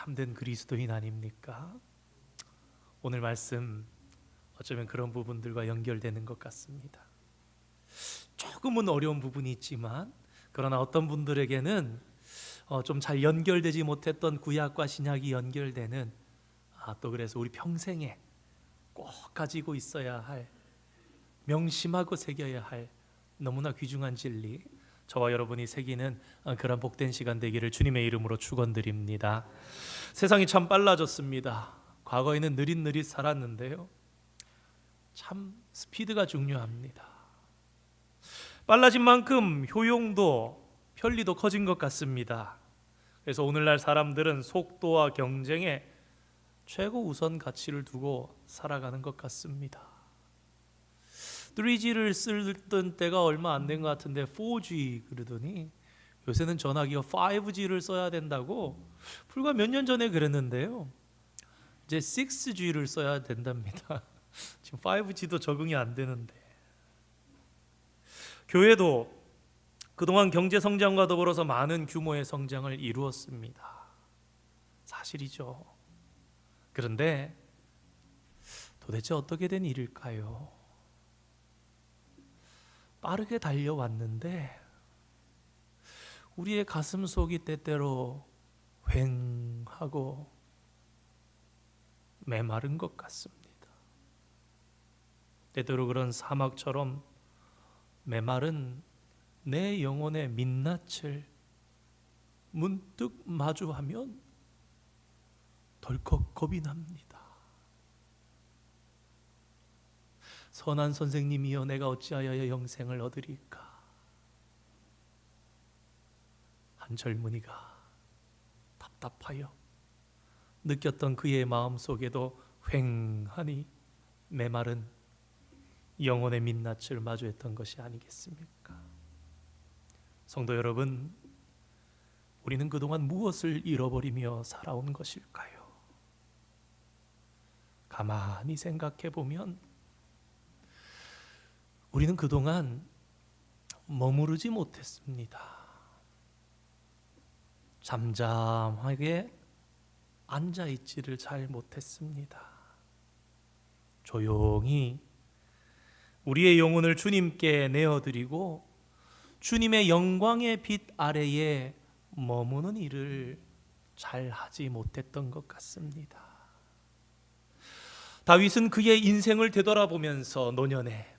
참된 그리스도인 아닙니까? 오늘 말씀 어쩌면 그런 부분들과 연결되는 것 같습니다. 조금은 어려운 부분이 있지만 그러나 어떤 분들에게는 좀 잘 연결되지 못했던 구약과 신약이 연결되는 또 그래서 우리 평생에 꼭 가지고 있어야 할, 명심하고 새겨야 할 너무나 귀중한 진리, 저와 여러분이 새기는 그런 복된 시간 되기를 주님의 이름으로 축원드립니다. 세상이 참 빨라졌습니다. 과거에는 느릿느릿 살았는데요, 참 스피드가 중요합니다. 빨라진 만큼 효용도 편리도 커진 것 같습니다. 그래서 오늘날 사람들은 속도와 경쟁에 최고 우선 가치를 두고 살아가는 것 같습니다. 3G를 쓰던 때가 얼마 안 된 것 같은데 4G 그러더니 요새는 전화기가 5G를 써야 된다고 불과 몇 년 전에 그랬는데요, 이제 6G를 써야 된답니다. 지금 5G도 적응이 안 되는데. 교회도 그동안 경제 성장과 더불어서 많은 규모의 성장을 이루었습니다. 사실이죠. 그런데 도대체 어떻게 된 일일까요? 빠르게 달려왔는데 우리의 가슴 속이 때때로 휑하고 메마른 것 같습니다. 때때로 그런 사막처럼 메마른 내 영혼의 민낯을 문득 마주하면 덜컥 겁이 납니다. 선한 선생님이여, 내가 어찌하여 영생을 얻으리까? 한 젊은이가 답답하여 느꼈던 그의 마음 속에도 휑하니 메마른 영혼의 민낯을 마주했던 것이 아니겠습니까? 성도 여러분, 우리는 그동안 무엇을 잃어버리며 살아온 것일까요? 가만히 생각해 보면 우리는 그동안 머무르지 못했습니다. 잠잠하게 앉아있지를 잘 못했습니다. 조용히 우리의 영혼을 주님께 내어드리고 주님의 영광의 빛 아래에 머무는 일을 잘 하지 못했던 것 같습니다. 다윗은 그의 인생을 되돌아보면서 노년에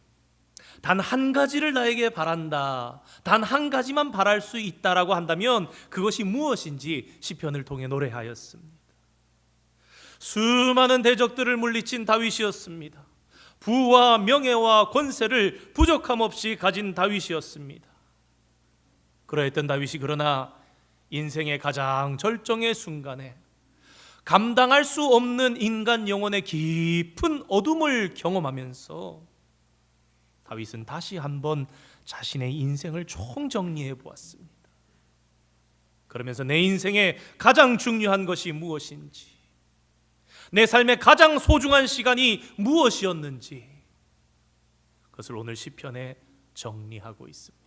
단 한 가지를 나에게 바란다, 단 한 가지만 바랄 수 있다라고 한다면 그것이 무엇인지 시편을 통해 노래하였습니다. 수많은 대적들을 물리친 다윗이었습니다. 부와 명예와 권세를 부족함 없이 가진 다윗이었습니다. 그러했던 다윗이 그러나 인생의 가장 절정의 순간에 감당할 수 없는 인간 영혼의 깊은 어둠을 경험하면서 다윗은 다시 한번 자신의 인생을 총정리해 보았습니다. 그러면서 내 인생의 가장 중요한 것이 무엇인지, 내 삶의 가장 소중한 시간이 무엇이었는지, 그것을 오늘 시편에 정리하고 있습니다.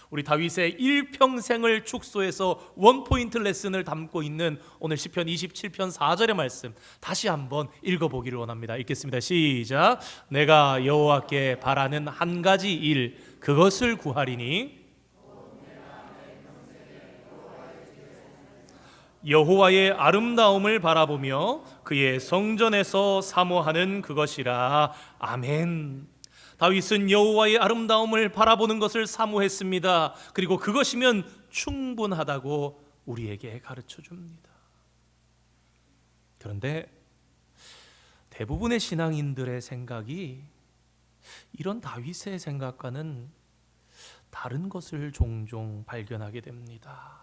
우리 다윗의 일평생을 축소해서 원포인트 레슨을 담고 있는 오늘 시편 27편 4절의 말씀 다시 한번 읽어보기를 원합니다. 읽겠습니다. 시작. 내가 여호와께 바라는 한 가지 일, 그것을 구하리니 여호와의 아름다움을 바라보며 그의 성전에서 사모하는 그것이라. 아멘. 다윗은 여호와의 아름다움을 바라보는 것을 사모했습니다. 그리고 그것이면 충분하다고 우리에게 가르쳐 줍니다. 그런데 대부분의 신앙인들의 생각이 이런 다윗의 생각과는 다른 것을 종종 발견하게 됩니다.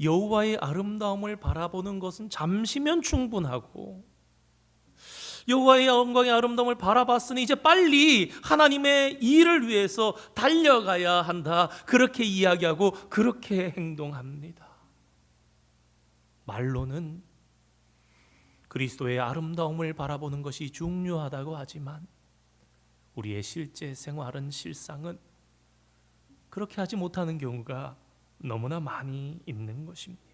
여호와의 아름다움을 바라보는 것은 잠시면 충분하고, 여호와의 영광의 아름다움을 바라봤으니 이제 빨리 하나님의 일을 위해서 달려가야 한다, 그렇게 이야기하고 그렇게 행동합니다. 말로는 그리스도의 아름다움을 바라보는 것이 중요하다고 하지만 우리의 실제 생활은, 실상은 그렇게 하지 못하는 경우가 너무나 많이 있는 것입니다.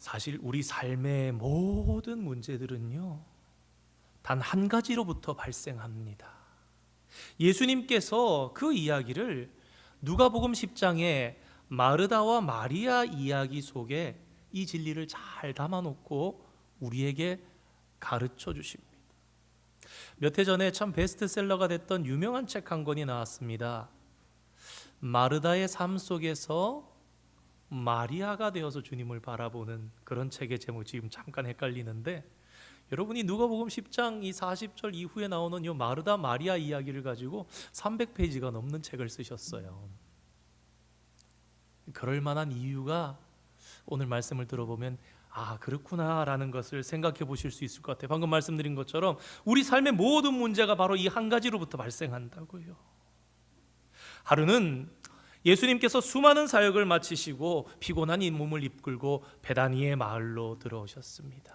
사실 우리 삶의 모든 문제들은요, 단 한 가지로부터 발생합니다. 예수님께서 그 이야기를 누가복음 10장에 마르다와 마리아 이야기 속에 이 진리를 잘 담아놓고 우리에게 가르쳐 주십니다. 몇 해 전에 참 베스트셀러가 됐던 유명한 책 한 권이 나왔습니다. 마르다의 삶 속에서 마리아가 되어서 주님을 바라보는 그런 책의 제목, 지금 잠깐 헷갈리는데, 여러분이 누가복음 10장 이 40절 이후에 나오는 이 마르다 마리아 이야기를 가지고 300페이지가 넘는 책을 쓰셨어요. 그럴 만한 이유가 오늘 말씀을 들어보면 그렇구나라는 것을 생각해 보실 수 있을 것 같아요. 방금 말씀드린 것처럼 우리 삶의 모든 문제가 바로 이 한 가지로부터 발생한다고요. 하루는 예수님께서 수많은 사역을 마치시고 피곤한 이 몸을 이끌고 베다니의 마을로 들어오셨습니다.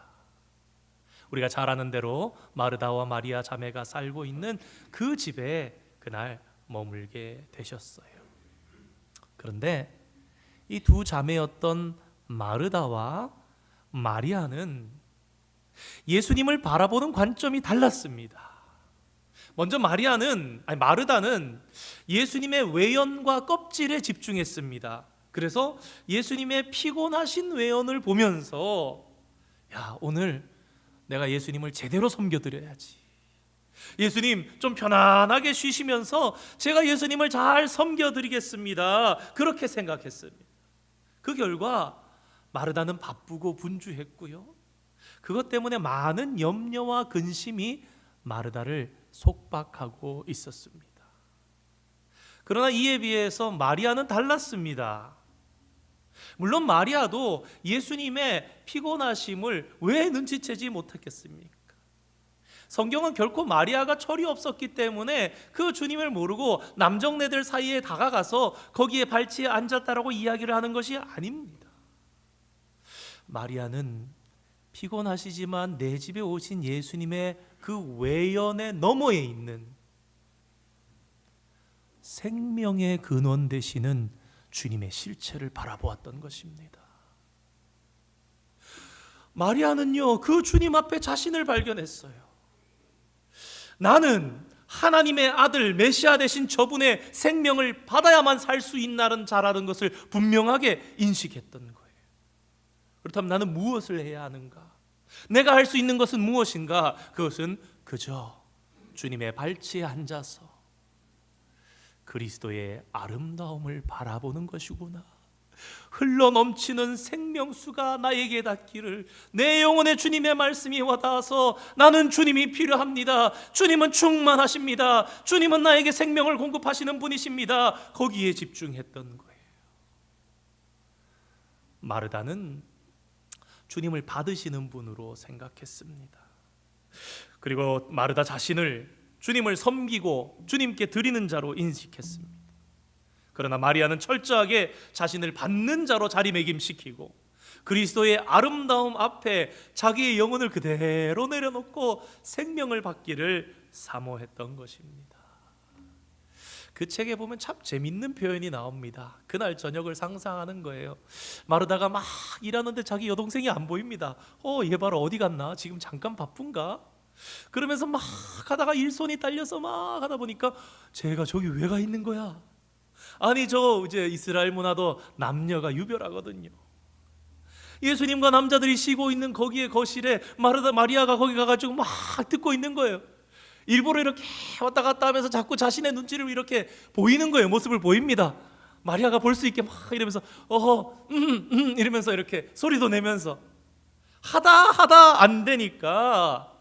우리가 잘 아는 대로 마르다와 마리아 자매가 살고 있는 그 집에 그날 머물게 되셨어요. 그런데 이 두 자매였던 마르다와 마리아는 예수님을 바라보는 관점이 달랐습니다. 먼저 마르다는 예수님의 외연과 껍질에 집중했습니다. 그래서 예수님의 피곤하신 외연을 보면서 오늘 내가 예수님을 제대로 섬겨드려야지. 예수님 좀 편안하게 쉬시면서 제가 예수님을 잘 섬겨드리겠습니다. 그렇게 생각했습니다. 그 결과 마르다는 바쁘고 분주했고요. 그것 때문에 많은 염려와 근심이 마르다를 속박하고 있었습니다. 그러나 이에 비해서 마리아는 달랐습니다. 물론 마리아도 예수님의 피곤하심을 왜 눈치채지 못했겠습니까? 성경은 결코 마리아가 철이 없었기 때문에 그 주님을 모르고 남정네들 사이에 다가가서 거기에 발치에 앉았다라고 이야기를 하는 것이 아닙니다. 마리아는 피곤하시지만 내 집에 오신 예수님의 그 외연의 너머에 있는 생명의 근원 되시는 주님의 실체를 바라보았던 것입니다. 마리아는요, 그 주님 앞에 자신을 발견했어요. 나는 하나님의 아들 메시아 되신 저분의 생명을 받아야만 살 수 있나는 자라는 것을 분명하게 인식했던 거예요. 그렇다면 나는 무엇을 해야 하는가? 내가 할 수 있는 것은 무엇인가? 그것은 그저 주님의 발치에 앉아서 그리스도의 아름다움을 바라보는 것이구나. 흘러넘치는 생명수가 나에게 닿기를, 내 영혼에 주님의 말씀이 와닿아서 나는 주님이 필요합니다. 주님은 충만하십니다. 주님은 나에게 생명을 공급하시는 분이십니다. 거기에 집중했던 거예요. 마르다는 주님을 받으시는 분으로 생각했습니다. 그리고 마르다 자신을 주님을 섬기고 주님께 드리는 자로 인식했습니다. 그러나 마리아는 철저하게 자신을 받는 자로 자리매김시키고 그리스도의 아름다움 앞에 자기의 영혼을 그대로 내려놓고 생명을 받기를 사모했던 것입니다. 그 책에 보면 참 재밌는 표현이 나옵니다. 그날 저녁을 상상하는 거예요. 마르다가 막 일하는데 자기 여동생이 안 보입니다. 얘 봐라, 어디 갔나? 지금 잠깐 바쁜가? 그러면서 막 하다가 일손이 딸려서 막 하다 보니까 쟤가 저기 왜 가 있는 거야? 아니, 이제 이스라엘 문화도 남녀가 유별하거든요. 예수님과 남자들이 쉬고 있는 거기에 거실에 마리아가 거기 가가지고 막 듣고 있는 거예요. 일부러 이렇게 왔다 갔다 하면서 자꾸 자신의 눈치를 이렇게 보이는 거예요. 모습을 보입니다. 마리아가 볼 수 있게 막 이러면서 이러면서 이렇게 소리도 내면서 하다 안 되니까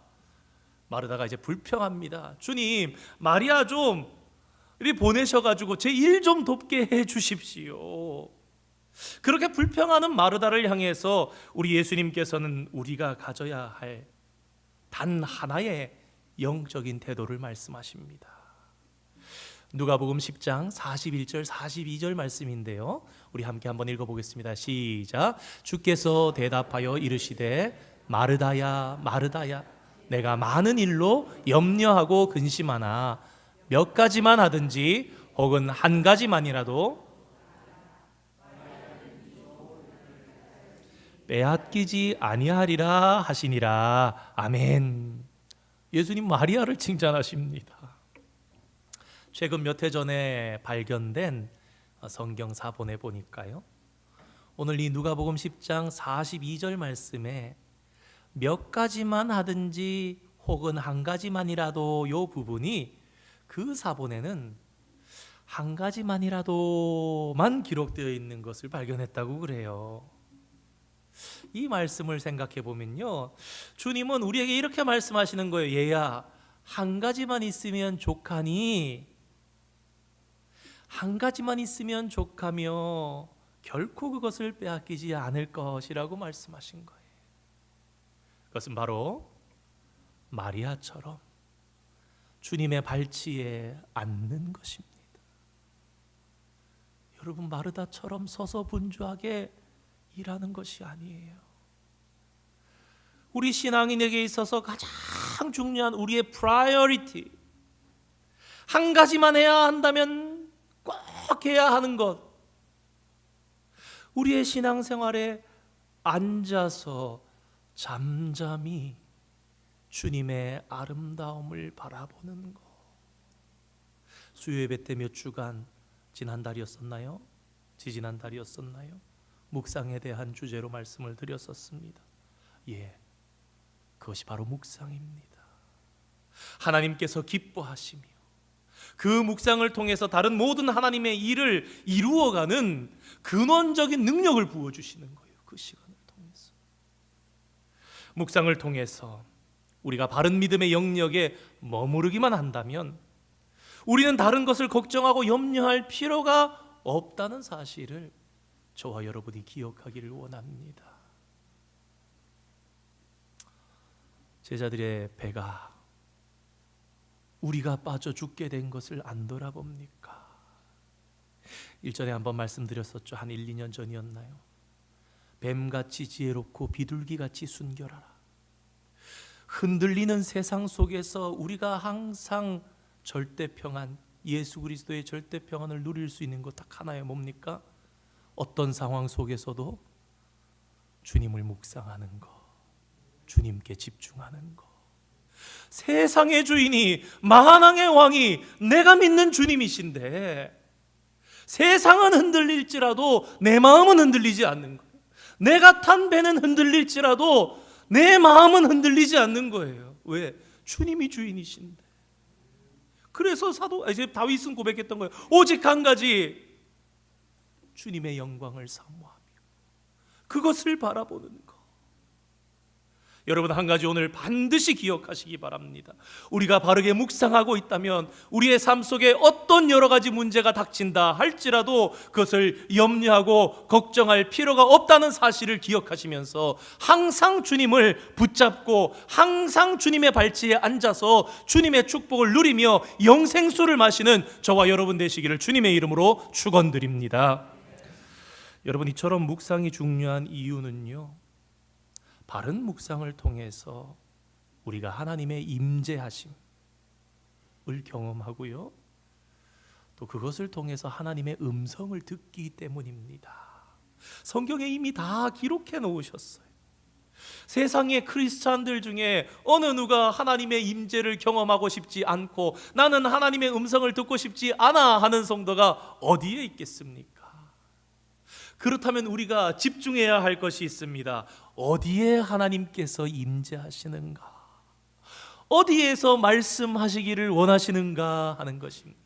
마르다가 이제 불평합니다. 주님, 마리아 좀 이리 보내셔가지고 제 일 좀 돕게 해 주십시오. 그렇게 불평하는 마르다를 향해서 우리 예수님께서는 우리가 가져야 할 단 하나의 영적인 태도를 말씀하십니다. 누가복음 10장 41절 42절 말씀인데요, 우리 함께 한번 읽어보겠습니다. 시작. 주께서 대답하여 이르시되 마르다야 마르다야, 내가 많은 일로 염려하고 근심하나 몇 가지만 하든지 혹은 한 가지만이라도 빼앗기지 아니하리라 하시니라. 아멘. 예수님 마리아를 칭찬하십니다. 최근 몇 해 전에 발견된 성경 사본에 보니까요, 오늘 이 누가복음 10장 42절 말씀에 몇 가지만 하든지 혹은 한 가지만이라도, 요 부분이 그 사본에는 한 가지만이라도만 기록되어 있는 것을 발견했다고 그래요. 이 말씀을 생각해 보면요, 주님은 우리에게 이렇게 말씀하시는 거예요. 얘야, 한 가지만 있으면 족하니, 한 가지만 있으면 족하며 결코 그것을 빼앗기지 않을 것이라고 말씀하신 거예요. 그것은 바로 마리아처럼 주님의 발치에 앉는 것입니다. 여러분, 마르다처럼 서서 분주하게 일하는 것이 아니에요. 우리 신앙인에게 있어서 가장 중요한 우리의 프라이어리티, 한 가지만 해야 한다면 꼭 해야 하는 것, 우리의 신앙생활에 앉아서 잠잠히 주님의 아름다움을 바라보는 것. 수요예배 때 몇 주간, 지난달이었었나요? 지지난달이었었나요? 묵상에 대한 주제로 말씀을 드렸었습니다. 그것이 바로 묵상입니다. 하나님께서 기뻐하시며 그 묵상을 통해서 다른 모든 하나님의 일을 이루어가는 근원적인 능력을 부어주시는 거예요. 그 시간을 통해서, 묵상을 통해서 우리가 바른 믿음의 영역에 머무르기만 한다면 우리는 다른 것을 걱정하고 염려할 필요가 없다는 사실을 저와 여러분이 기억하기를 원합니다. 제자들의 배가 우리가 빠져 죽게 된 것을 안 돌아봅니까? 일전에 한번 말씀드렸었죠. 한 1, 2년 전이었나요? 뱀같이 지혜롭고 비둘기같이 순결하라. 흔들리는 세상 속에서 우리가 항상 절대 평안, 예수 그리스도의 절대 평안을 누릴 수 있는 것 딱 하나예요. 뭡니까? 어떤 상황 속에서도 주님을 묵상하는 것, 주님께 집중하는 것. 세상의 주인이, 만왕의 왕이 내가 믿는 주님이신데 세상은 흔들릴지라도 내 마음은 흔들리지 않는 거예요. 내가 탄 배는 흔들릴지라도 내 마음은 흔들리지 않는 거예요. 왜? 주님이 주인이신데. 그래서 다윗은 고백했던 거예요. 오직 한 가지, 주님의 영광을 사모하며 그것을 바라보는 것. 여러분, 한 가지 오늘 반드시 기억하시기 바랍니다. 우리가 바르게 묵상하고 있다면 우리의 삶 속에 어떤 여러 가지 문제가 닥친다 할지라도 그것을 염려하고 걱정할 필요가 없다는 사실을 기억하시면서 항상 주님을 붙잡고 항상 주님의 발치에 앉아서 주님의 축복을 누리며 영생수를 마시는 저와 여러분 되시기를 주님의 이름으로 축원드립니다. 여러분, 이처럼 묵상이 중요한 이유는요, 바른 묵상을 통해서 우리가 하나님의 임재하심을 경험하고요, 또 그것을 통해서 하나님의 음성을 듣기 때문입니다. 성경에 이미 다 기록해 놓으셨어요. 세상의 크리스찬들 중에 어느 누가 하나님의 임재를 경험하고 싶지 않고 나는 하나님의 음성을 듣고 싶지 않아 하는 성도가 어디에 있겠습니까? 그렇다면 우리가 집중해야 할 것이 있습니다. 어디에 하나님께서 임재하시는가, 어디에서 말씀하시기를 원하시는가 하는 것입니다.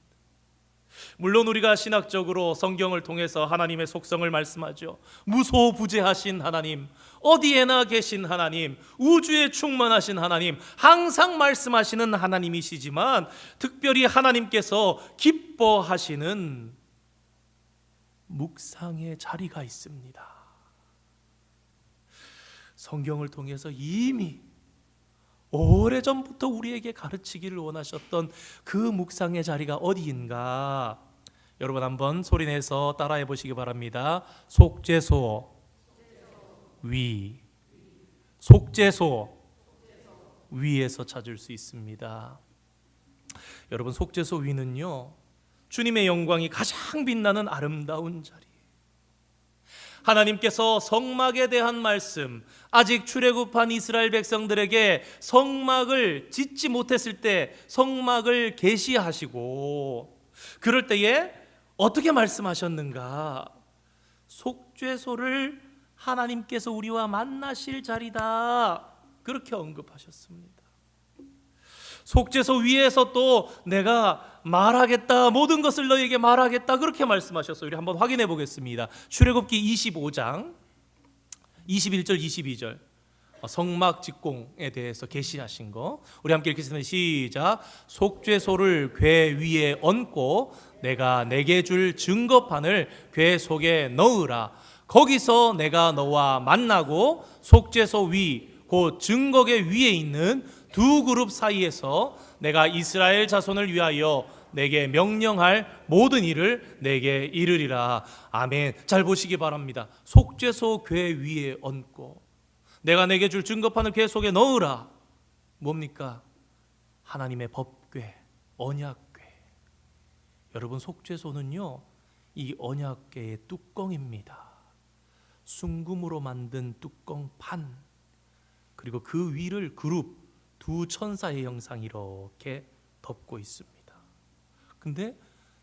물론 우리가 신학적으로 성경을 통해서 하나님의 속성을 말씀하죠. 무소부재하신 하나님, 어디에나 계신 하나님, 우주에 충만하신 하나님, 항상 말씀하시는 하나님이시지만 특별히 하나님께서 기뻐하시는 묵상의 자리가 있습니다. 성경을 통해서 이미 오래전부터 우리에게 가르치기를 원하셨던 그 묵상의 자리가 어디인가? 여러분, 한번 소리내서 따라해 보시기 바랍니다. 속죄소 위, 속죄소 위에서 찾을 수 있습니다. 여러분, 속죄소 위는요, 주님의 영광이 가장 빛나는 아름다운 자리, 하나님께서 성막에 대한 말씀, 아직 출애굽한 이스라엘 백성들에게 성막을 짓지 못했을 때 성막을 계시하시고, 그럴 때에 어떻게 말씀하셨는가? 속죄소를 하나님께서 우리와 만나실 자리다, 그렇게 언급하셨습니다. 속죄소 위에서 또 내가 말하겠다, 모든 것을 너에게 말하겠다, 그렇게 말씀하셨어요. 우리 한번 확인해 보겠습니다. 출애굽기 25장 21절 22절 성막 직공에 대해서 계시하신 거 우리 함께 읽겠습니다. 시작. 속죄소를 궤 위에 얹고 내가 내게 줄 증거판을 궤 속에 넣으라. 거기서 내가 너와 만나고 속죄소 위 곧 증거궤 위에 있는 두 그룹 사이에서 내가 이스라엘 자손을 위하여 내게 명령할 모든 일을 내게 이르리라. 아멘. 잘 보시기 바랍니다. 속죄소 궤 위에 얹고 내가 내게 줄 증거판을 궤 속에 넣으라. 뭡니까? 하나님의 법궤, 언약궤. 여러분, 속죄소는요, 이 언약궤의 뚜껑입니다. 순금으로 만든 뚜껑판, 그리고 그 위를 그룹 두 천사의 형상이 이렇게 덮고 있습니다. 근데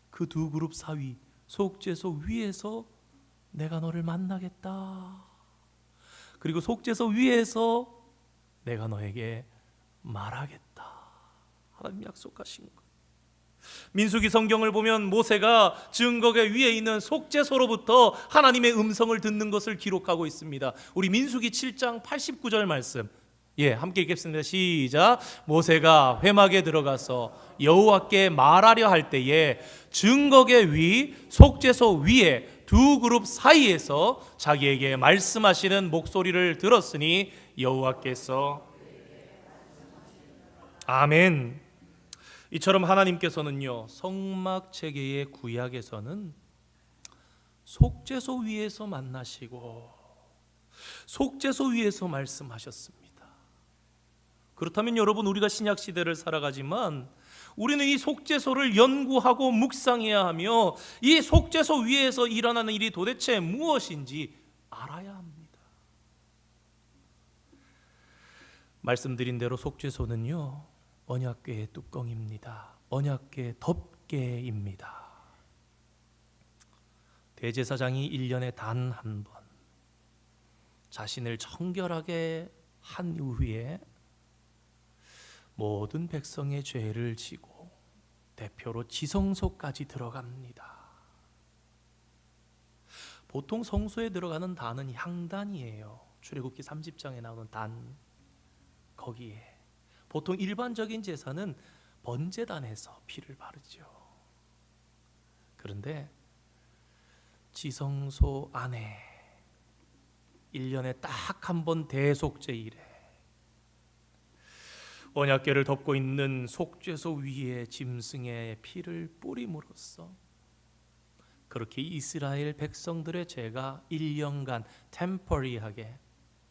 그 두 그룹 사위, 속죄소 위에서 내가 너를 만나겠다, 그리고 속죄소 위에서 내가 너에게 말하겠다, 하나님 약속하신 것. 민수기 성경을 보면 모세가 증거궤 위에 있는 속죄소로부터 하나님의 음성을 듣는 것을 기록하고 있습니다. 우리 민수기 7장 89절 말씀, 함께 읽겠습니다. 시작. 모세가 회막에 들어가서 여호와께 말하려 할 때에 증거궤 위 속죄소 위에 두 그룹 사이에서 자기에게 말씀하시는 목소리를 들었으니 여호와께서 아멘. 이처럼 하나님께서는요, 성막 체계의 구약에서는 속죄소 위에서 만나시고 속죄소 위에서 말씀하셨습니다. 그렇다면 여러분, 우리가 신약 시대를 살아가지만 우리는 이 속죄소를 연구하고 묵상해야 하며 이 속죄소 위에서 일어나는 일이 도대체 무엇인지 알아야 합니다. 말씀드린 대로 속죄소는요, 언약궤의 뚜껑입니다. 언약궤의 덮개입니다. 대제사장이 1년에 단 한 번 자신을 정결하게 한 이후에 모든 백성의 죄를 지고 대표로 지성소까지 들어갑니다. 보통 성소에 들어가는 단은 향단이에요. 출애굽기 30장에 나오는 단, 거기에 보통 일반적인 제사는 번제단에서 피를 바르죠. 그런데 지성소 안에 1년에 딱 한 번 대속제일에 언약궤를 덮고 있는 속죄소 위에 짐승의 피를 뿌림으로써 그렇게 이스라엘 백성들의 죄가 1년간 템퍼리하게,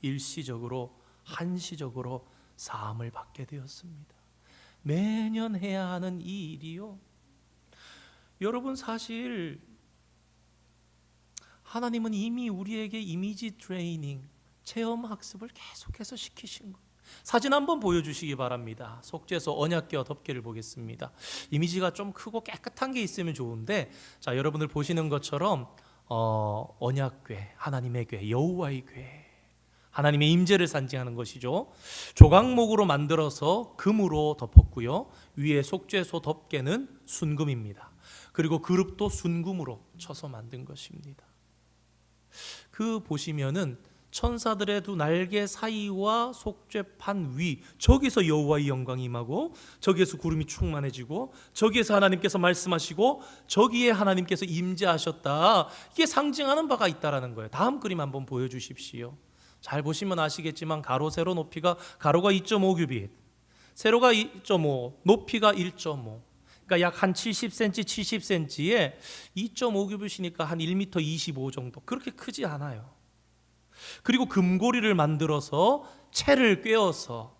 일시적으로, 한시적으로 사함을 받게 되었습니다. 매년 해야 하는 이 일이요, 여러분, 사실 하나님은 이미 우리에게 이미지 트레이닝, 체험 학습을 계속해서 시키신 것. 사진 한번 보여주시기 바랍니다. 속죄소 언약궤와 덮개를 보겠습니다. 이미지가 좀 크고 깨끗한 게 있으면 좋은데, 자, 여러분들 보시는 것처럼 언약궤, 하나님의 궤, 여호와의 궤, 하나님의 임재를 상징하는 것이죠. 조각목으로 만들어서 금으로 덮었고요. 위에 속죄소 덮개는 순금입니다. 그리고 그룹도 순금으로 쳐서 만든 것입니다. 그 보시면은 천사들의 두 날개 사이와 속죄판 위, 저기서 여호와의 영광이 임하고 저기에서 구름이 충만해지고 저기에서 하나님께서 말씀하시고 저기에 하나님께서 임재하셨다, 이게 상징하는 바가 있다라는 거예요. 다음 그림 한번 보여주십시오. 잘 보시면 아시겠지만 가로 세로 높이가, 가로가 2.5규빗, 세로가 2.5, 높이가 1.5, 그러니까 약 한 70cm, 70cm에 2.5규빗이니까 한 1m 25 정도, 그렇게 크지 않아요. 그리고 금고리를 만들어서 채를 꿰어서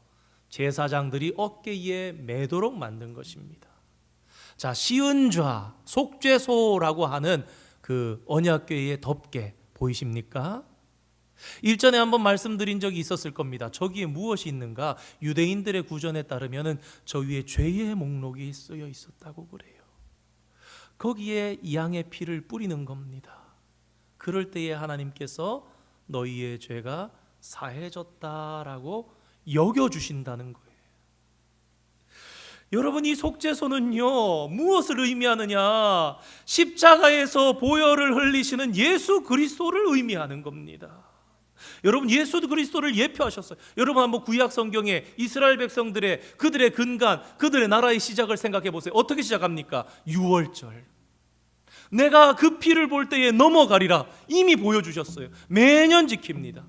제사장들이 어깨에 매도록 만든 것입니다. 자, 시은좌, 속죄소라고 하는 그 언약궤의 덮개 보이십니까? 일전에 한번 말씀드린 적이 있었을 겁니다. 저기에 무엇이 있는가? 유대인들의 구전에 따르면은 저 위에 죄의 목록이 쓰여 있었다고 그래요. 거기에 양의 피를 뿌리는 겁니다. 그럴 때에 하나님께서 너희의 죄가 사해졌다라고 여겨주신다는 거예요. 여러분, 이 속죄소는요 무엇을 의미하느냐? 십자가에서 보혈을 흘리시는 예수 그리스도를 의미하는 겁니다. 여러분, 예수 그리스도를 예표하셨어요. 여러분, 한번 구약 성경에 이스라엘 백성들의 그들의 근간, 그들의 나라의 시작을 생각해 보세요. 어떻게 시작합니까? 유월절. 내가 그 피를 볼 때에 넘어가리라 이미 보여주셨어요. 매년 지킵니다.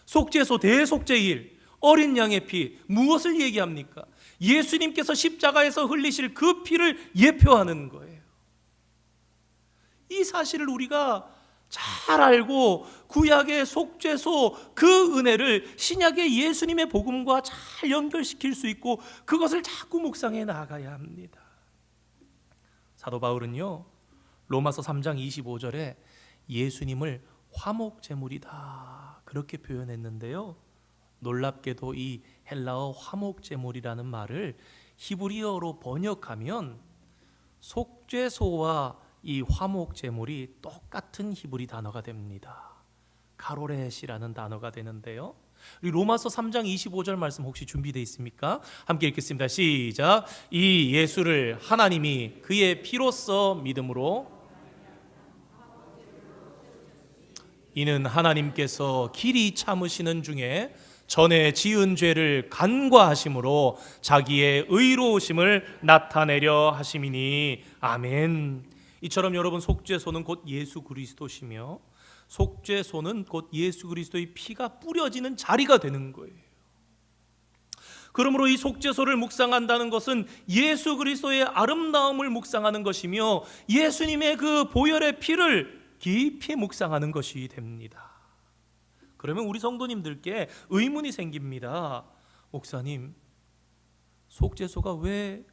속죄소 대속죄일, 어린 양의 피, 무엇을 얘기합니까? 예수님께서 십자가에서 흘리실 그 피를 예표하는 거예요. 이 사실을 우리가 잘 알고 구약의 속죄소 그 은혜를 신약의 예수님의 복음과 잘 연결시킬 수 있고 그것을 자꾸 묵상해 나가야 합니다. 사도 바울은요 로마서 3장 25절에 예수님을 화목제물이다 그렇게 표현했는데요, 놀랍게도 이 헬라어 화목제물이라는 말을 히브리어로 번역하면 속죄소와 이 화목제물이 똑같은 히브리 단어가 됩니다. 가로렛이라는 단어가 되는데요, 우리 로마서 3장 25절 말씀 혹시 준비되어 있습니까? 함께 읽겠습니다. 시작. 이 예수를 하나님이 그의 피로써 믿음으로, 이는 하나님께서 길이 참으시는 중에 전에 지은 죄를 간과하심으로 자기의 의로우심을 나타내려 하심이니. 아멘. 이처럼 여러분, 속죄소는 곧 예수 그리스도시며 속죄소는 곧 예수 그리스도의 피가 뿌려지는 자리가 되는 거예요. 그러므로 이 속죄소를 묵상한다는 것은 예수 그리스도의 아름다움을 묵상하는 것이며 예수님의 그 보혈의 피를 깊이 묵상하는 것이 됩니다. 그러면 우리 성도님들께 의문이 생깁니다. 목사님, 속죄소가 왜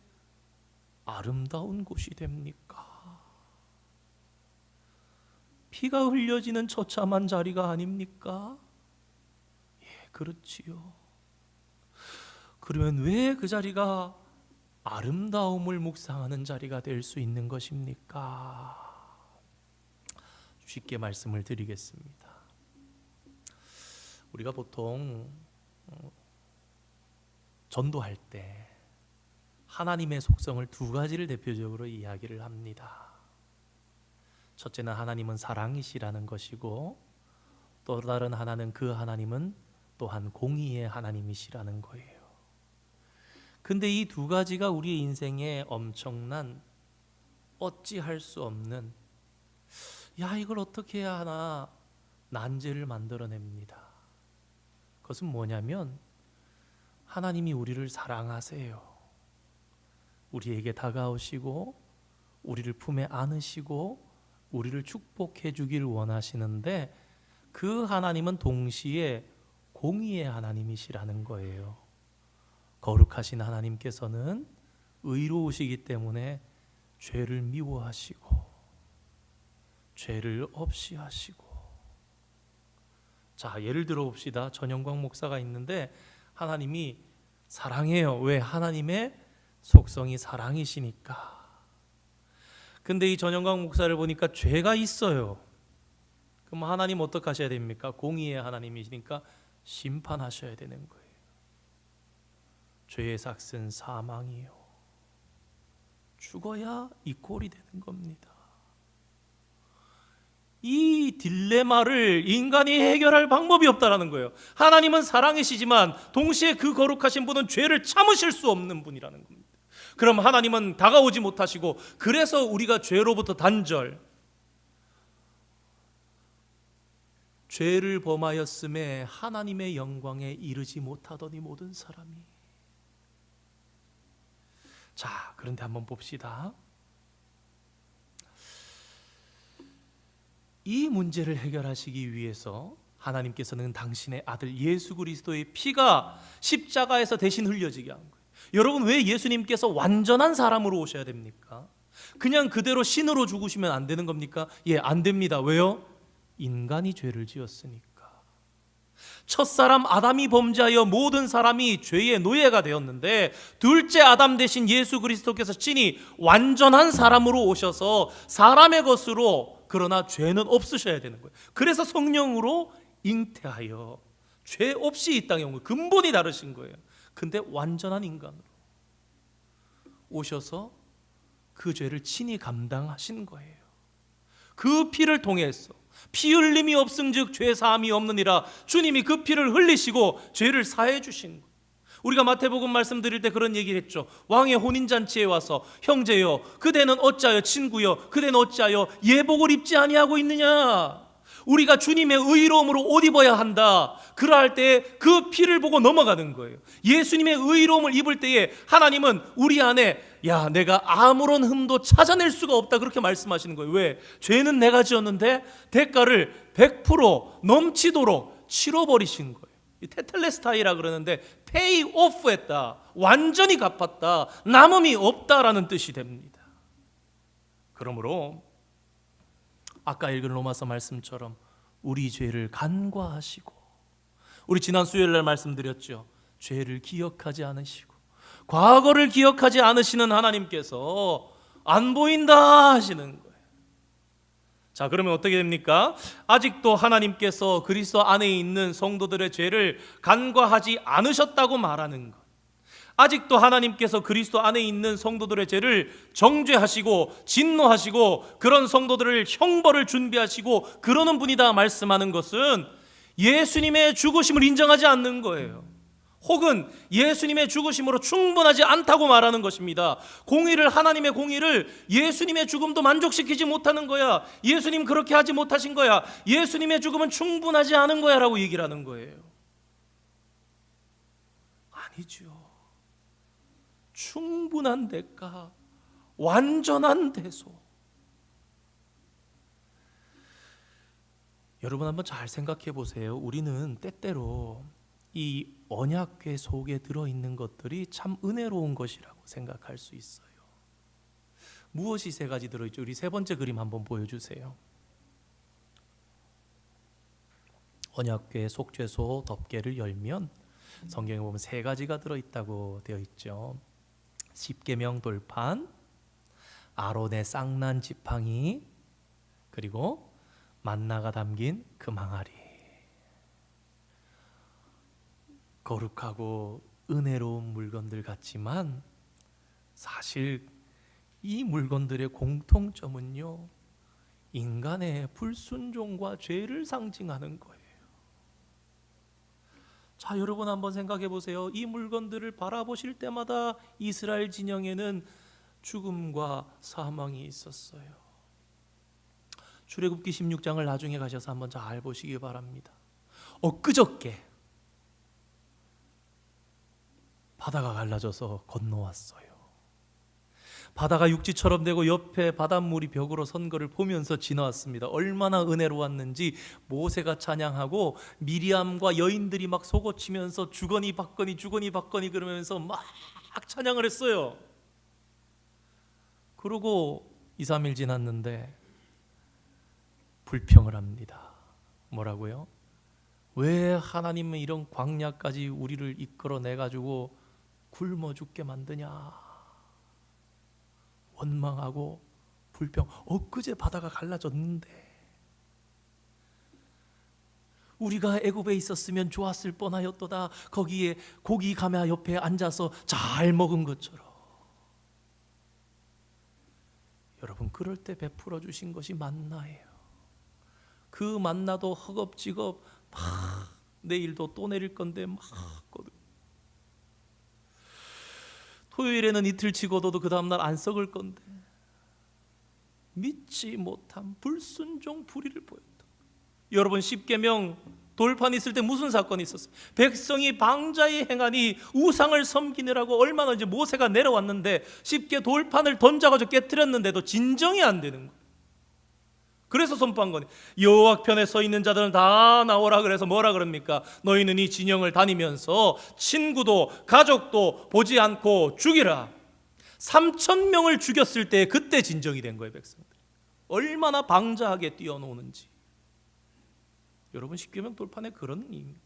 아름다운 곳이 됩니까? 피가 흘려지는 처참한 자리가 아닙니까? 예, 그렇지요. 그러면 왜 그 자리가 아름다움을 묵상하는 자리가 될 수 있는 것입니까? 쉽게 말씀을 드리겠습니다. 우리가 보통 전도할 때 하나님의 속성을 두 가지를 대표적으로 이야기를 합니다. 첫째는 하나님은 사랑이시라는 것이고, 또 다른 하나는 그 하나님은 또한 공의의 하나님이시라는 거예요. 근데 이 두 가지가 우리의 인생에 엄청난 어찌할 수 없는, 야 이걸 어떻게 해야 하나 난제를 만들어냅니다. 그것은 뭐냐면 하나님이 우리를 사랑하세요. 우리에게 다가오시고 우리를 품에 안으시고 우리를 축복해 주길 원하시는데, 그 하나님은 동시에 공의의 하나님이시라는 거예요. 거룩하신 하나님께서는 의로우시기 때문에 죄를 미워하시고 죄를 없이 하시고. 자, 예를 들어 봅시다. 전영광 목사가 있는데 하나님이 사랑해요. 왜? 하나님의 속성이 사랑이시니까. 근데 이 전영광 목사를 보니까 죄가 있어요. 그럼 하나님 어떻게 하셔야 됩니까? 공의의 하나님이시니까 심판하셔야 되는 거예요. 죄의 삭은 사망이요. 죽어야 이 꼴이 되는 겁니다. 이 딜레마를 인간이 해결할 방법이 없다라는 거예요. 하나님은 사랑이시지만 동시에 그 거룩하신 분은 죄를 참으실 수 없는 분이라는 겁니다. 그럼 하나님은 다가오지 못하시고, 그래서 우리가 죄로부터 단절, 죄를 범하였음에 하나님의 영광에 이르지 못하더니 모든 사람이. 자, 그런데 한번 봅시다. 이 문제를 해결하시기 위해서 하나님께서는 당신의 아들 예수 그리스도의 피가 십자가에서 대신 흘려지게 한 거예요. 여러분, 왜 예수님께서 완전한 사람으로 오셔야 됩니까? 그냥 그대로 신으로 죽으시면 안 되는 겁니까? 예, 안 됩니다. 왜요? 인간이 죄를 지었으니까. 첫사람 아담이 범죄하여 모든 사람이 죄의 노예가 되었는데, 둘째 아담 대신 예수 그리스도께서 친히 완전한 사람으로 오셔서 사람의 것으로, 그러나 죄는 없으셔야 되는 거예요. 그래서 성령으로 잉태하여 죄 없이 이 땅에 온 거예요. 근본이 다르신 거예요. 근데 완전한 인간으로 오셔서 그 죄를 친히 감당하신 거예요. 그 피를 통해서 피 흘림이 없음즉 죄 사함이 없느니라. 주님이 그 피를 흘리시고 죄를 사해 주신 거예요. 우리가 마태복음 말씀드릴 때 그런 얘기를 했죠. 왕의 혼인잔치에 와서 형제여 그대는 어찌하여, 친구여 그대는 어찌하여 예복을 입지 아니하고 있느냐. 우리가 주님의 의로움으로 옷 입어야 한다. 그러할 때 그 피를 보고 넘어가는 거예요. 예수님의 의로움을 입을 때에 하나님은 우리 안에 내가 아무런 흠도 찾아낼 수가 없다, 그렇게 말씀하시는 거예요. 왜? 죄는 내가 지었는데 대가를 100% 넘치도록 치러버리신 거예요. 테텔레스타이라 그러는데 페이 오프 했다, 완전히 갚았다, 남음이 없다라는 뜻이 됩니다. 그러므로 아까 읽은 로마서 말씀처럼 우리 죄를 간과하시고, 우리 지난 수요일날 말씀드렸죠. 죄를 기억하지 않으시고 과거를 기억하지 않으시는 하나님께서 안 보인다 하시는 거예요. 자, 그러면 어떻게 됩니까? 아직도 하나님께서 그리스도 안에 있는 성도들의 죄를 간과하지 않으셨다고 말하는 것, 아직도 하나님께서 그리스도 안에 있는 성도들의 죄를 정죄하시고 진노하시고 그런 성도들을 형벌을 준비하시고 그러는 분이다 말씀하는 것은 예수님의 죽으심을 인정하지 않는 거예요. 혹은 예수님의 죽으심으로 충분하지 않다고 말하는 것입니다. 하나님의 공의를 예수님의 죽음도 만족시키지 못하는 거야. 예수님 그렇게 하지 못하신 거야. 예수님의 죽음은 충분하지 않은 거야 라고 얘기를 하는 거예요. 아니죠. 충분한 대가, 완전한 대소. 여러분 한번 잘 생각해 보세요. 우리는 때때로 이 언약궤 속에 들어있는 것들이 참 은혜로운 것이라고 생각할 수 있어요. 무엇이 세 가지 들어있죠? 우리 세 번째 그림 한번 보여주세요. 언약궤 속죄소 덮개를 열면 성경에 보면 세 가지가 들어있다고 되어 있죠. 십계명 돌판, 아론의 쌍난 지팡이, 그리고 만나가 담긴 금항아리. 거룩하고 은혜로운 물건들 같지만 사실 이 물건들의 공통점은요, 인간의 불순종과 죄를 상징하는 거예요. 자, 여러분 한번 생각해 보세요. 이 물건들을 바라보실 때마다 이스라엘 진영에는 죽음과 사망이 있었어요. 출애굽기 16장을 나중에 가셔서 한번 잘 보시기 바랍니다. 엊그저께 바다가 갈라져서 건너왔어요. 바다가 육지처럼 되고 옆에 바닷물이 벽으로 선 것을 보면서 지나왔습니다. 얼마나 은혜로웠는지 모세가 찬양하고 미리암과 여인들이 막 속옷치면서 주거니 받거니 주거니 받거니 그러면서 막 찬양을 했어요. 그러고 2, 3일 지났는데 불평을 합니다. 뭐라고요? 왜 하나님은 이런 광야까지 우리를 이끌어내가지고 굶어 죽게 만드냐. 원망하고 불평. 엊그제 바다가 갈라졌는데 우리가 애굽에 있었으면 좋았을 뻔하였도다. 거기에 고기 가마 옆에 앉아서 잘 먹은 것처럼. 여러분, 그럴 때 베풀어 주신 것이 만나예요. 그 만나도 허겁지겁 막 내일도 또 내릴 건데 막 토요일에는 이틀 치고도 그 다음날 안 썩을 건데 믿지 못한 불순종 불의를 보였다. 여러분, 십계명 돌판 있을 때 무슨 사건이 있었어요? 백성이 방자히 행하니 우상을 섬기느라고 얼마나 이제 모세가 내려왔는데 십계 돌판을 던져가지고 깨뜨렸는데도 진정이 안 되는 거예요. 그래서 선포한 거니 여호와 편에 서 있는 자들은 다 나오라. 그래서 뭐라 그럽니까? 너희는 이 진영을 다니면서 친구도 가족도 보지 않고 죽이라. 3,000명을 죽였을 때 그때 진정이 된 거예요. 백성들 얼마나 방자하게 뛰어노는지. 여러분 십계명 돌판에 그런 의미입니다.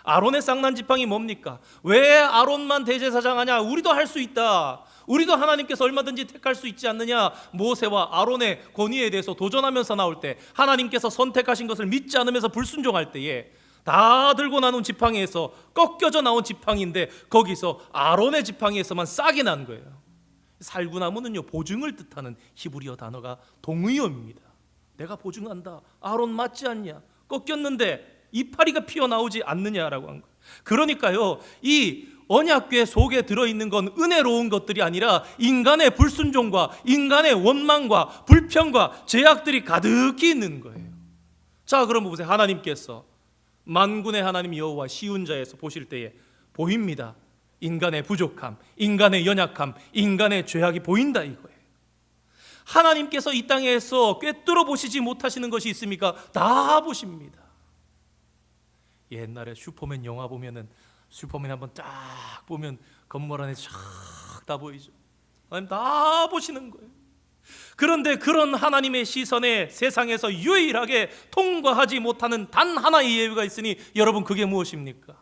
아론의 쌍난 지팡이 뭡니까? 왜 아론만 대제사장 하냐? 우리도 할 수 있다. 우리도 하나님께서 얼마든지 택할 수 있지 않느냐? 모세와 아론의 권위에 대해서 도전하면서 나올 때, 하나님께서 선택하신 것을 믿지 않으면서 불순종할 때에 다 들고 나온 지팡이에서 꺾여져 나온 지팡이인데, 거기서 아론의 지팡이에서만 싹이 난 거예요. 살구나무는요, 보증을 뜻하는 히브리어 단어가 동의어입니다. 내가 보증한다. 아론 맞지 않냐? 꺾였는데 이파리가 피어나오지 않느냐라고 한 거예요. 그러니까요, 이 언약궤 속에 들어있는 건 은혜로운 것들이 아니라 인간의 불순종과 인간의 원망과 불평과 죄악들이 가득히 있는 거예요. 자, 그럼 보세요. 하나님께서 만군의 하나님 여호와 시운자에서 보실 때에 보입니다. 인간의 부족함, 인간의 연약함, 인간의 죄악이 보인다 이거예요. 하나님께서 이 땅에서 꿰뚫어 보시지 못하시는 것이 있습니까? 다 보십니다. 옛날에 슈퍼맨 영화 보면은 슈퍼맨 한번 딱 보면 건물 안에 쫙 다 보이죠. 하나님 다 보시는 거예요. 그런데 그런 하나님의 시선에 세상에서 유일하게 통과하지 못하는 단 하나의 예외가 있으니, 여러분 그게 무엇입니까?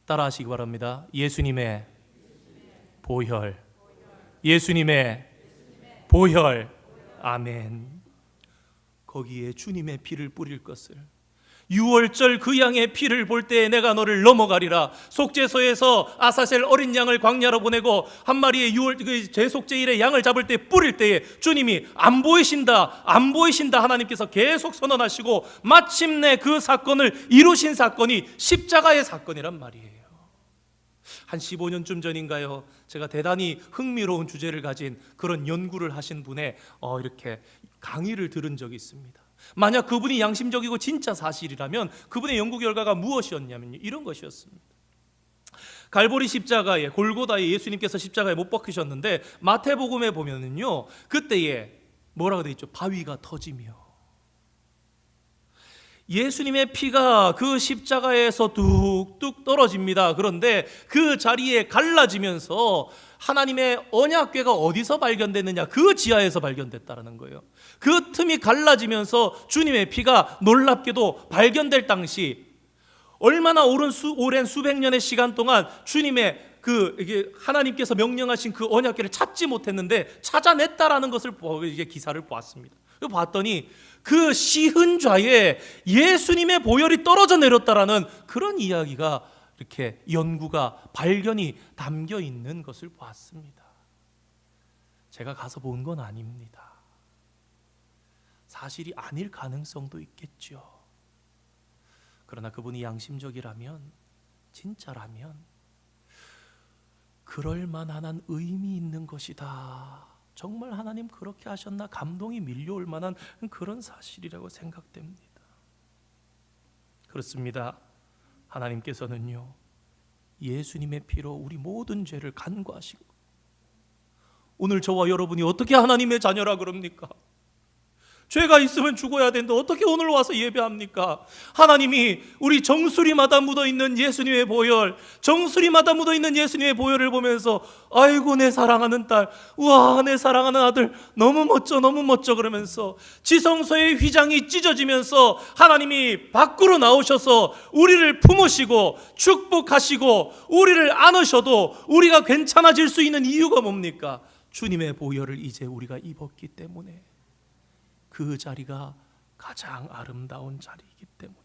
따라하시기 바랍니다. 예수님의 보혈. 예수님의 보혈. 아멘. 거기에 주님의 피를 뿌릴 것을, 6월절 그 양의 피를 볼 때에 내가 너를 넘어가리라. 속죄소에서 아사셀 어린 양을 광야로 보내고 한 마리의 제속죄일의 양을 잡을 때 뿌릴 때에 주님이 안 보이신다, 안 보이신다 하나님께서 계속 선언하시고 마침내 그 사건을 이루신 사건이 십자가의 사건이란 말이에요. 한 15년쯤 전인가요, 제가 대단히 흥미로운 주제를 가진 그런 연구를 하신 분의 이렇게 강의를 들은 적이 있습니다. 만약 그분이 양심적이고 진짜 사실이라면 그분의 연구 결과가 무엇이었냐면 이런 것이었습니다. 갈보리 십자가에, 골고다에 예수님께서 십자가에 못 박히셨는데 마태복음에 보면은요, 그때에 뭐라고 되어 있죠? 바위가 터지며 예수님의 피가 그 십자가에서 뚝뚝 떨어집니다. 그런데 그 자리에 갈라지면서 하나님의 언약궤가 어디서 발견됐느냐? 그 지하에서 발견됐다는 거예요. 그 틈이 갈라지면서 주님의 피가 놀랍게도 발견될 당시, 얼마나 오랜 수백 년의 시간 동안 주님의 이게 하나님께서 명령하신 그 언약궤를 찾지 못했는데 찾아냈다라는 것을 이제 기사를 보았습니다. 봤더니 그 시흔좌에 예수님의 보혈이 떨어져 내렸다라는 그런 이야기가, 이렇게 연구가 발견이 담겨 있는 것을 보았습니다. 제가 가서 본 건 아닙니다. 사실이 아닐 가능성도 있겠죠. 그러나 그분이 양심적이라면, 진짜라면 그럴 만한 의미 있는 것이다. 정말 하나님 그렇게 하셨나? 감동이 밀려올 만한 그런 사실이라고 생각됩니다. 그렇습니다. 하나님께서는요, 예수님의 피로 우리 모든 죄를 간과하시고, 오늘 저와 여러분이 어떻게 하나님의 자녀라 그럽니까? 죄가 있으면 죽어야 되는데 어떻게 오늘 와서 예배합니까? 하나님이 우리 정수리마다 묻어있는 예수님의 보혈, 정수리마다 묻어있는 예수님의 보혈을 보면서 아이고 내 사랑하는 딸, 우와 내 사랑하는 아들, 너무 멋져 너무 멋져 그러면서 지성소의 휘장이 찢어지면서 하나님이 밖으로 나오셔서 우리를 품으시고 축복하시고 우리를 안으셔도 우리가 괜찮아질 수 있는 이유가 뭡니까? 주님의 보혈을 이제 우리가 입었기 때문에, 그 자리가 가장 아름다운 자리이기 때문에.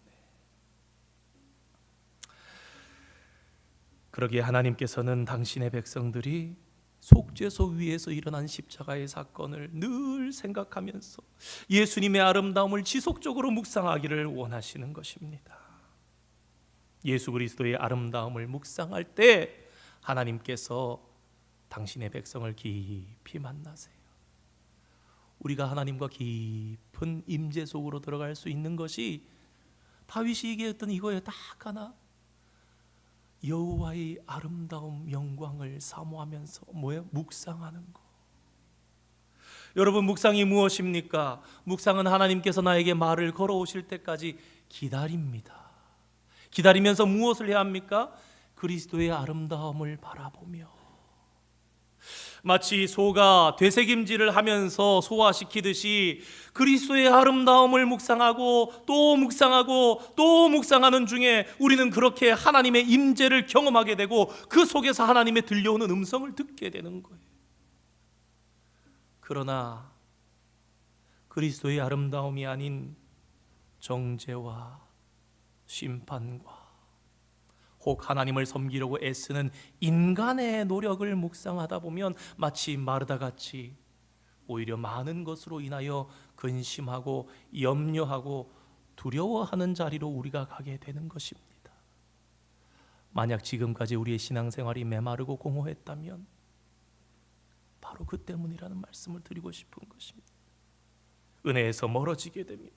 그러기에 하나님께서는 당신의 백성들이 속죄소 위에서 일어난 십자가의 사건을 늘 생각하면서 예수님의 아름다움을 지속적으로 묵상하기를 원하시는 것입니다. 예수 그리스도의 아름다움을 묵상할 때 하나님께서 당신의 백성을 깊이 만나세요. 우리가 하나님과 깊은 임재 속으로 들어갈 수 있는 것이 다윗이 얘기했던 이거에 딱 하나, 여호와의 아름다움 영광을 사모하면서 뭐예요? 묵상하는 거. 여러분, 묵상이 무엇입니까? 묵상은 하나님께서 나에게 말을 걸어오실 때까지 기다립니다. 기다리면서 무엇을 해야 합니까? 그리스도의 아름다움을 바라보며. 마치 소가 되새김질을 하면서 소화시키듯이 그리스도의 아름다움을 묵상하고 또 묵상하고 또 묵상하는 중에 우리는 그렇게 하나님의 임재를 경험하게 되고 그 속에서 하나님의 들려오는 음성을 듣게 되는 거예요. 그러나 그리스도의 아름다움이 아닌 정죄와 심판과 혹 하나님을 섬기려고 애쓰는 인간의 노력을 묵상하다 보면 마치 마르다같이 오히려 많은 것으로 인하여 근심하고 염려하고 두려워하는 자리로 우리가 가게 되는 것입니다. 만약 지금까지 우리의 신앙생활이 메마르고 공허했다면 바로 그 때문이라는 말씀을 드리고 싶은 것입니다. 은혜에서 멀어지게 됩니다.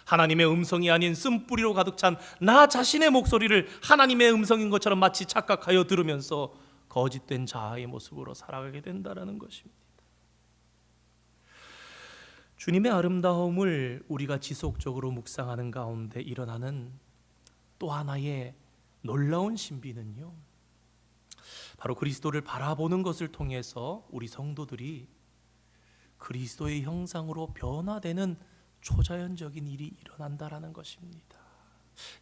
하나님의 음성이 아닌 쓴뿌리로 가득 찬 나 자신의 목소리를 하나님의 음성인 것처럼 마치 착각하여 들으면서 거짓된 자아의 모습으로 살아가게 된다는 것입니다. 주님의 아름다움을 우리가 지속적으로 묵상하는 가운데 일어나는 또 하나의 놀라운 신비는요, 바로 그리스도를 바라보는 것을 통해서 우리 성도들이 그리스도의 형상으로 변화되는 초자연적인 일이 일어난다라는 것입니다.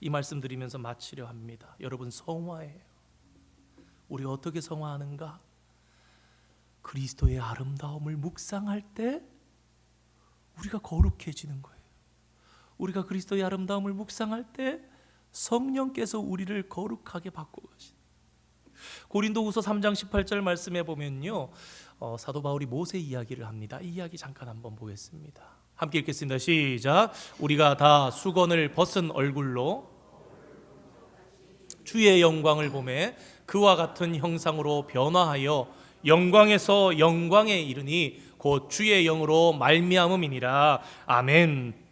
이 말씀 드리면서 마치려 합니다. 여러분, 성화예요. 우리가 어떻게 성화하는가? 그리스도의 아름다움을 묵상할 때 우리가 거룩해지는 거예요. 우리가 그리스도의 아름다움을 묵상할 때 성령께서 우리를 거룩하게 바꿔가시는. 고린도후서 3장 18절 말씀에 보면요, 사도 바울이 모세 이야기를 합니다. 이 이야기 잠깐 한번 보겠습니다. 함께 읽겠습니다. 시작. 우리가 다 수건을 벗은 얼굴로 주의 영광을 보매 그와 같은 형상으로 변화하여 영광에서 영광에 이르니 곧 주의 영으로 말미암음이니라. 아멘.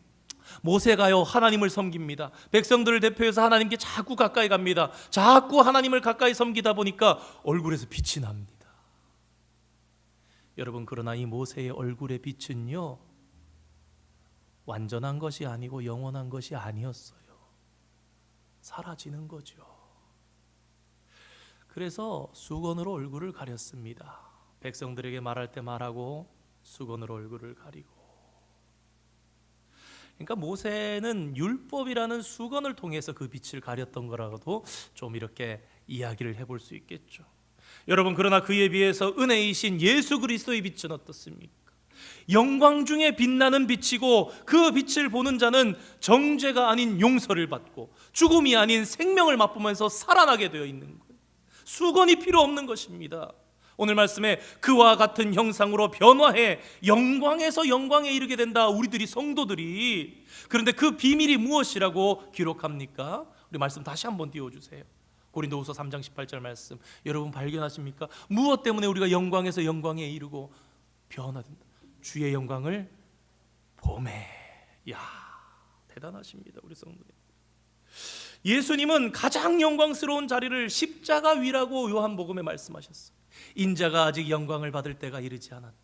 모세가요, 하나님을 섬깁니다. 백성들을 대표해서 하나님께 자꾸 가까이 갑니다. 자꾸 하나님을 가까이 섬기다 보니까 얼굴에서 빛이 납니다. 여러분, 그러나 이 모세의 얼굴의 빛은요, 완전한 것이 아니고 영원한 것이 아니었어요. 사라지는 거죠. 그래서 수건으로 얼굴을 가렸습니다. 백성들에게 말할 때 말하고 수건으로 얼굴을 가리고. 그러니까 모세는 율법이라는 수건을 통해서 그 빛을 가렸던 거라고도 좀 이렇게 이야기를 해볼 수 있겠죠. 여러분, 그러나 그에 비해서 은혜이신 예수 그리스도의 빛은 어떻습니까? 영광 중에 빛나는 빛이고 그 빛을 보는 자는 정죄가 아닌 용서를 받고 죽음이 아닌 생명을 맛보면서 살아나게 되어 있는 거예요. 수건이 필요 없는 것입니다. 오늘 말씀에 그와 같은 형상으로 변화해 영광에서 영광에 이르게 된다, 우리들이 성도들이. 그런데 그 비밀이 무엇이라고 기록합니까? 우리 말씀 다시 한번 띄워주세요. 고린도후서 3장 18절 말씀, 여러분 발견하십니까? 무엇 때문에 우리가 영광에서 영광에 이르고 변화된다? 주의 영광을 보매. 야, 대단하십니다, 우리 성도님. 예수님은 가장 영광스러운 자리를 십자가 위라고 요한복음에 말씀하셨어요. 인자가 아직 영광을 받을 때가 이르지 않았다.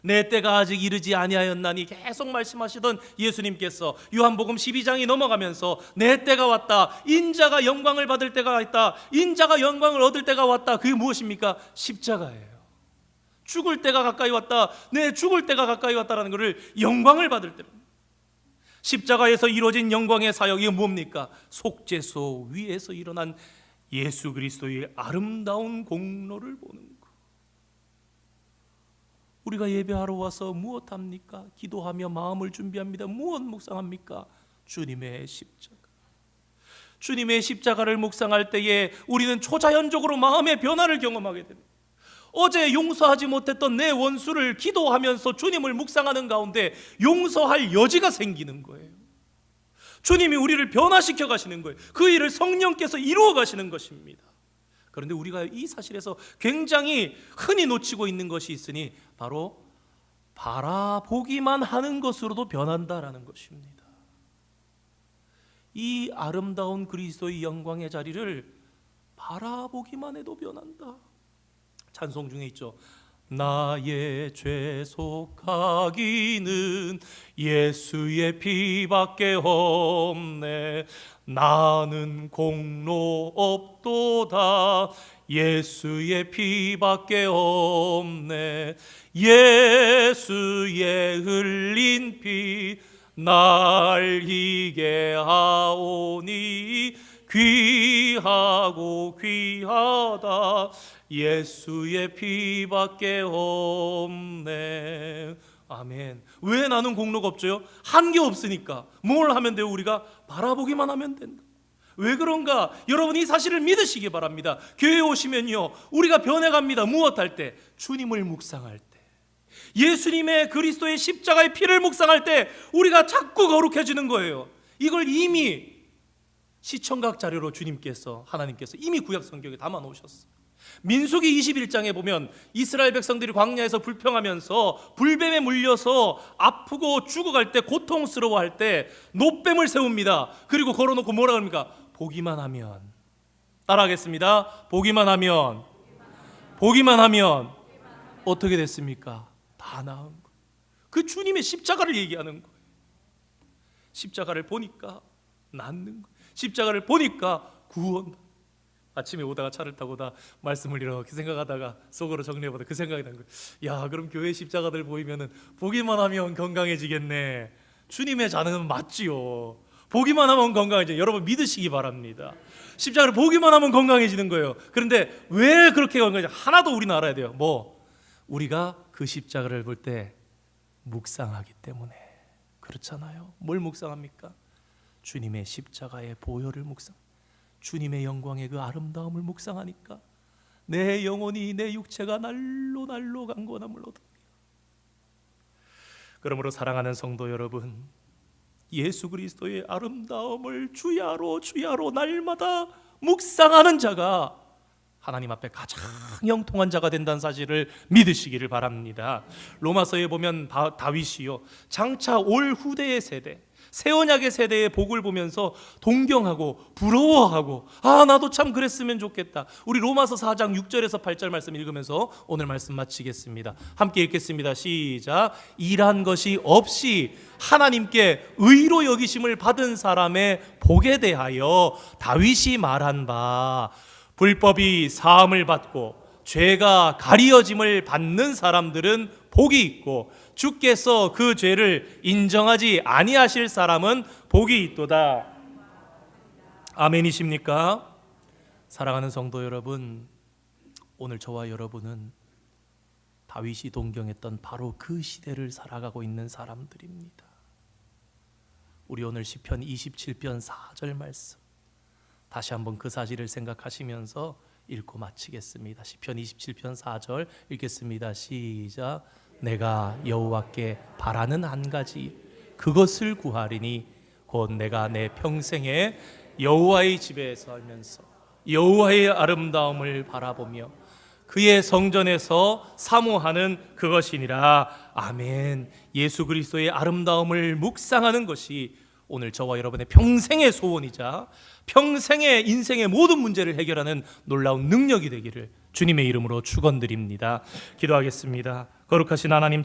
내 때가 아직 이르지 아니하였나니 계속 말씀하시던 예수님께서 요한복음 12장이 넘어가면서 내 때가 왔다, 인자가 영광을 받을 때가 있다, 인자가 영광을 얻을 때가 왔다. 그게 무엇입니까? 십자가예요. 죽을 때가 가까이 왔다, 내 죽을 때가 가까이 왔다라는 것을 영광을 받을 때입니다. 십자가에서 이루어진 영광의 사역이 뭡니까? 속죄소 위에서 일어난 예수 그리스도의 아름다운 공로를 보는 것. 우리가 예배하러 와서 무엇합니까? 기도하며 마음을 준비합니다. 무엇 묵상합니까? 주님의 십자가. 주님의 십자가를 묵상할 때에 우리는 초자연적으로 마음의 변화를 경험하게 됩니다. 어제 용서하지 못했던 내 원수를 기도하면서 주님을 묵상하는 가운데 용서할 여지가 생기는 거예요. 주님이 우리를 변화시켜 가시는 거예요. 그 일을 성령께서 이루어 가시는 것입니다. 그런데 우리가 이 사실에서 굉장히 흔히 놓치고 있는 것이 있으니 바로 바라보기만 하는 것으로도 변한다라는 것입니다. 이 아름다운 그리스도의 영광의 자리를 바라보기만 해도 변한다. 찬송 중에 있죠. 나의 죄 속하기는 예수의 피밖에 없네. 나는 공로 없도다. 예수의 피밖에 없네. 예수의 흘린 피 날 희게 하오니 귀하고 귀하다. 예수의 피밖에 없네. 아멘. 왜 나는 공로가 없죠? 한 게 없으니까. 뭘 하면 돼요? 우리가 바라보기만 하면 된다. 왜 그런가? 여러분 이 사실을 믿으시기 바랍니다. 교회에 오시면요, 우리가 변해갑니다. 무엇할 때? 주님을 묵상할 때, 예수님의 그리스도의 십자가의 피를 묵상할 때 우리가 자꾸 거룩해지는 거예요. 이걸 이미 시청각 자료로 주님께서, 하나님께서 이미 구약 성경에 담아 놓으셨어요. 민수기 21장에 보면 이스라엘 백성들이 광야에서 불평하면서 불뱀에 물려서 아프고 죽어갈 때, 고통스러워할 때 놋뱀을 세웁니다. 그리고 걸어놓고 뭐라 합니까? 보기만 하면, 따라하겠습니다. 보기만 하면 어떻게 됐습니까? 다 나은 거예요. 그 주님의 십자가를 얘기하는 거예요. 십자가를 보니까 낫는 거예요. 십자가를 보니까 구원. 아침에 오다가 차를 타고 다 말씀을 이렇게 생각하다가 속으로 정리해보다 그 생각이 난 거예요. 야, 그럼 교회 십자가들 보이면은 보기만 하면 건강해지겠네. 주님의 자는 맞지요. 보기만 하면 건강해져. 여러분 믿으시기 바랍니다. 십자가를 보기만 하면 건강해지는 거예요. 그런데 왜 그렇게 건강해져? 하나도 우리는 알아야 돼요. 우리가 그 십자가를 볼 때 묵상하기 때문에. 그렇잖아요. 뭘 묵상합니까? 주님의 십자가의 보혈을 묵상, 주님의 영광의 그 아름다움을 묵상하니까 내 영혼이, 내 육체가 날로 강건함을 얻습니다. 그러므로 사랑하는 성도 여러분, 예수 그리스도의 아름다움을 주야로 날마다 묵상하는 자가 하나님 앞에 가장 형통한 자가 된다는 사실을 믿으시기를 바랍니다. 로마서에 보면 다윗이요, 장차 올 후대의 세대, 새 언약의 세대의 복을 보면서 동경하고 부러워하고, 나도 참 그랬으면 좋겠다. 우리 로마서 4장 6절에서 8절 말씀 읽으면서 오늘 말씀 마치겠습니다. 함께 읽겠습니다. 시작. 일한 것이 없이 하나님께 의로 여기심을 받은 사람의 복에 대하여 다윗이 말한 바, 불법이 사함을 받고 죄가 가리어짐을 받는 사람들은 복이 있고 주께서 그 죄를 인정하지 아니하실 사람은 복이 있도다. 아멘이십니까? 사랑하는 성도 여러분, 오늘 저와 여러분은 다윗이 동경했던 바로 그 시대를 살아가고 있는 사람들입니다. 우리 오늘 시편 27편 4절 말씀 다시 한번 그 사실을 생각하시면서 읽고 마치겠습니다. 시편 27편 4절 읽겠습니다. 시작. 내가 여호와께 바라는 한 가지 그것을 구하리니 곧 내가 내 평생에 여호와의 집에 살면서 여호와의 아름다움을 바라보며 그의 성전에서 사모하는 그것이니라. 아멘. 예수 그리스도의 아름다움을 묵상하는 것이 오늘 저와 여러분의 평생의 소원이자 평생의 인생의 모든 문제를 해결하는 놀라운 능력이 되기를 주님의 이름으로 축원드립니다. 기도하겠습니다. 거룩하신 하나님,